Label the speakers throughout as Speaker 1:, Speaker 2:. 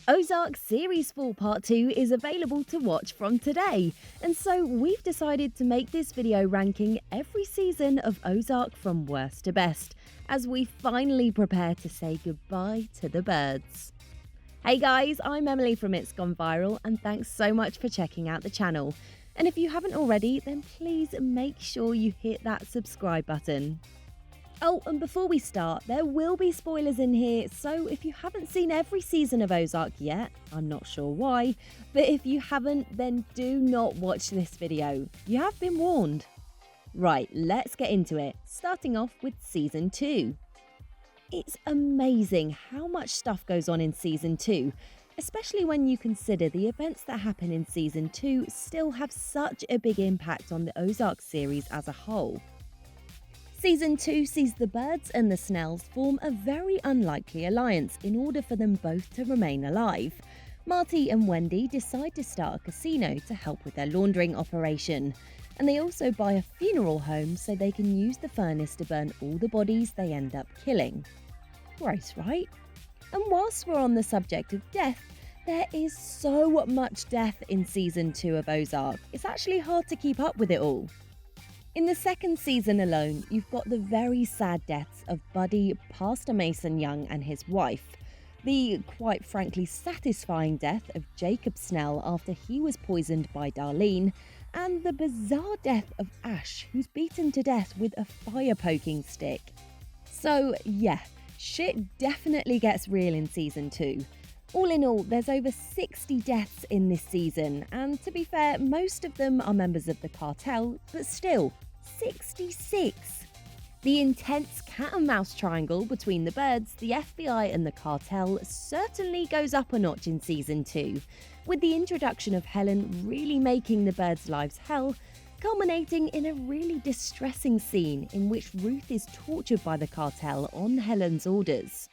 Speaker 1: Ozark Series 4 Part 2 is available to watch from today, and so we've decided to make this video ranking every season of Ozark from worst to best, as we finally prepare to say goodbye to the Byrdes. Hey guys, I'm Emily from It's Gone Viral, and thanks so much for checking out the channel. And if you haven't already, then please make sure you hit that subscribe button. Oh, and before we start, there will be spoilers in here, so if you haven't seen every season of Ozark yet, I'm not sure why, but if you haven't, then do not watch this video. You have been warned. Right, let's get into it, starting off with Season 2. It's amazing how much stuff goes on in Season 2, especially when you consider the events that happen in Season 2 still have such a big impact on the Ozark series as a whole. Season 2 sees the Byrdes and the Snells form a very unlikely alliance in order for them both to remain alive. Marty and Wendy decide to start a casino to help with their laundering operation, and they also buy a funeral home so they can use the furnace to burn all the bodies they end up killing. Gross, right? And whilst we're on the subject of death, there is so much death in Season 2 of Ozark, it's actually hard to keep up with it all. In the second season alone, you've got the very sad deaths of Buddy, Pastor Mason Young and his wife, the quite frankly satisfying death of Jacob Snell after he was poisoned by Darlene, and the bizarre death of Ash, who's beaten to death with a fire poking stick. So yeah, shit definitely gets real in Season 2. All in all, there's over 60 deaths in this season, and to be fair, most of them are members of the cartel, but still, 66! The intense cat and mouse triangle between the Byrdes, the FBI and the cartel certainly goes up a notch in Season 2, with the introduction of Helen really making the Byrdes' lives hell, culminating in a really distressing scene in which Ruth is tortured by the cartel on Helen's orders.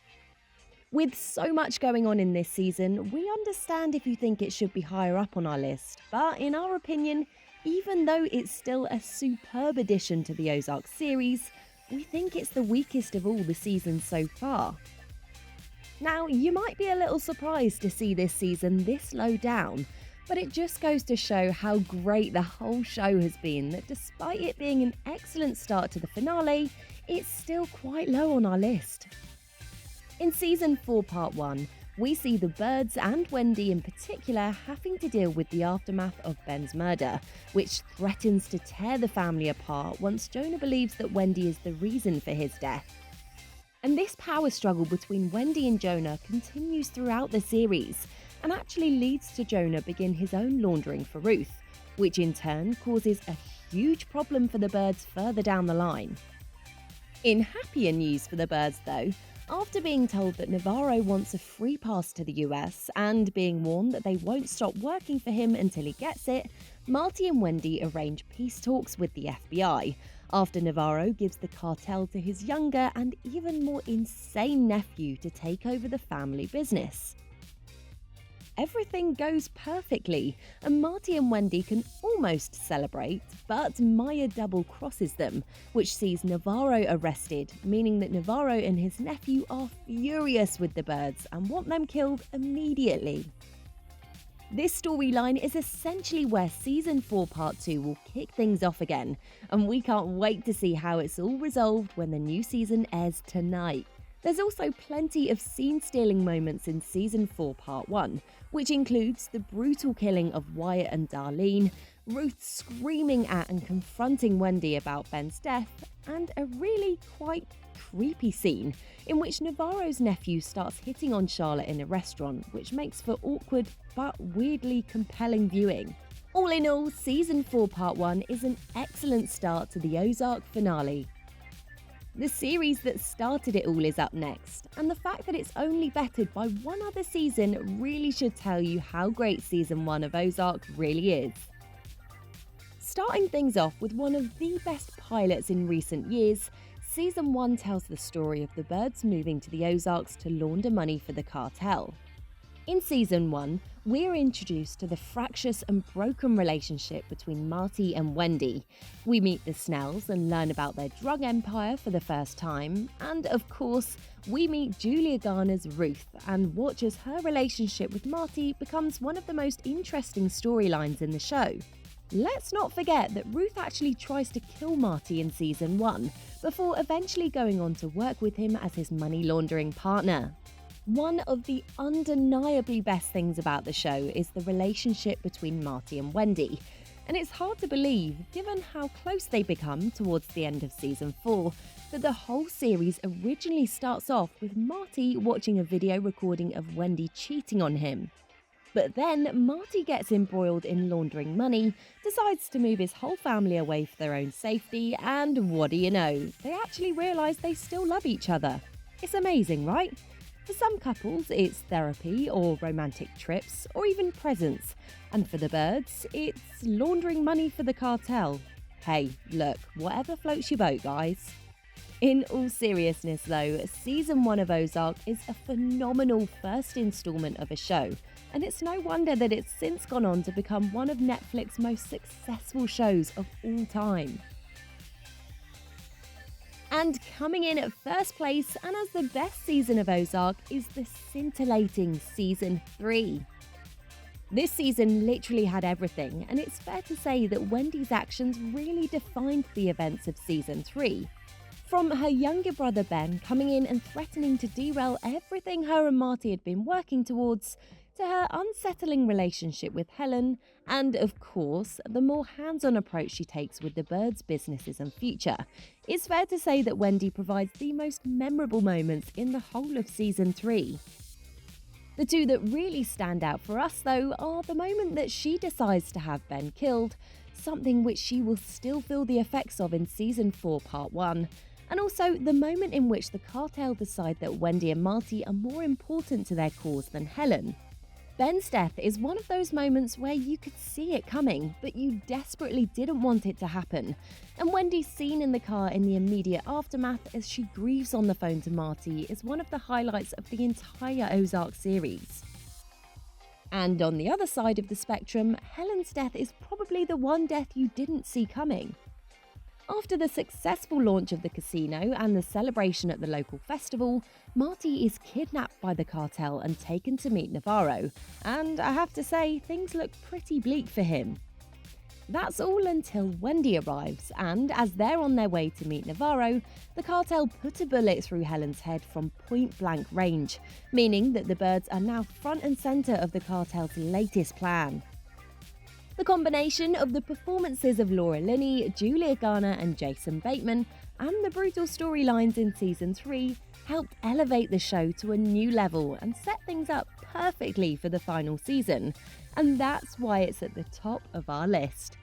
Speaker 1: With so much going on in this season, we understand if you think it should be higher up on our list, but in our opinion, even though it's still a superb addition to the Ozark series, we think it's the weakest of all the seasons so far. Now, you might be a little surprised to see this season this low down, but it just goes to show how great the whole show has been that despite it being an excellent start to the finale, it's still quite low on our list. In Season 4 Part 1, we see the Byrdes and Wendy in particular having to deal with the aftermath of Ben's murder, which threatens to tear the family apart once Jonah believes that Wendy is the reason for his death. And this power struggle between Wendy and Jonah continues throughout the series, and actually leads to Jonah begin his own laundering for Ruth, which in turn causes a huge problem for the Byrdes further down the line. In happier news for the Byrdes though, after being told that Navarro wants a free pass to the US and being warned that they won't stop working for him until he gets it, Marty and Wendy arrange peace talks with the FBI, after Navarro gives the cartel to his younger and even more insane nephew to take over the family business. Everything goes perfectly, and Marty and Wendy can almost celebrate, but Maya double crosses them, which sees Navarro arrested, meaning that Navarro and his nephew are furious with the Byrdes and want them killed immediately. This storyline is essentially where Season 4 Part 2 will kick things off again, and we can't wait to see how it's all resolved when the new season airs tonight. There's also plenty of scene-stealing moments in Season 4 Part 1, which includes the brutal killing of Wyatt and Darlene, Ruth screaming at and confronting Wendy about Ben's death, and a really quite creepy scene in which Navarro's nephew starts hitting on Charlotte in a restaurant, which makes for awkward but weirdly compelling viewing. All in all, Season 4 Part 1 is an excellent start to the Ozark finale. The series that started it all is up next, and the fact that it's only bettered by one other season really should tell you how great Season 1 of Ozark really is. Starting things off with one of the best pilots in recent years, Season 1 tells the story of the Byrdes moving to the Ozarks to launder money for the cartel. In Season 1, we're introduced to the fractious and broken relationship between Marty and Wendy. We meet the Snells and learn about their drug empire for the first time. And of course, we meet Julia Garner's Ruth and watch as her relationship with Marty becomes one of the most interesting storylines in the show. Let's not forget that Ruth actually tries to kill Marty in season 1, before eventually going on to work with him as his money laundering partner. One of the undeniably best things about the show is the relationship between Marty and Wendy, and it's hard to believe, given how close they become towards the end of season 4, that the whole series originally starts off with Marty watching a video recording of Wendy cheating on him. But then Marty gets embroiled in laundering money, decides to move his whole family away for their own safety, and what do you know, they actually realise they still love each other. It's amazing, right? For some couples, it's therapy or romantic trips or even presents. And for the Byrdes, it's laundering money for the cartel. Hey, look, whatever floats your boat, guys. In all seriousness though, season 1 of Ozark is a phenomenal first instalment of a show. And it's no wonder that it's since gone on to become one of Netflix's most successful shows of all time. And coming in at first place and as the best season of Ozark is the scintillating season 3. This season literally had everything, and it's fair to say that Wendy's actions really defined the events of season 3. From her younger brother Ben coming in and threatening to derail everything her and Marty had been working towards, to her unsettling relationship with Helen, and of course, the more hands-on approach she takes with the Byrdes' businesses and future, it's fair to say that Wendy provides the most memorable moments in the whole of season 3. The two that really stand out for us, though, are the moment that she decides to have Ben killed, something which she will still feel the effects of in season 4 part 1, and also the moment in which the cartel decide that Wendy and Marty are more important to their cause than Helen. Ben's death is one of those moments where you could see it coming, but you desperately didn't want it to happen. And Wendy's scene in the car in the immediate aftermath as she grieves on the phone to Marty is one of the highlights of the entire Ozark series. And on the other side of the spectrum, Helen's death is probably the one death you didn't see coming. After the successful launch of the casino and the celebration at the local festival, Marty is kidnapped by the cartel and taken to meet Navarro, and I have to say, things look pretty bleak for him. That's all until Wendy arrives, and as they're on their way to meet Navarro, the cartel put a bullet through Helen's head from point-blank range, meaning that the Byrdes are now front and centre of the cartel's latest plan. The combination of the performances of Laura Linney, Julia Garner and Jason Bateman, and the brutal storylines in season 3 helped elevate the show to a new level and set things up perfectly for the final season, and that's why it's at the top of our list.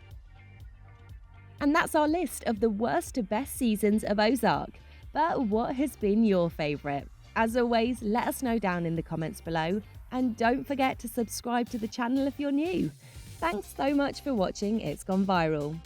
Speaker 1: And that's our list of the worst to best seasons of Ozark. But what has been your favourite? As always, let us know down in the comments below, and don't forget to subscribe to the channel if you're new. Thanks so much for watching It's Gone Viral.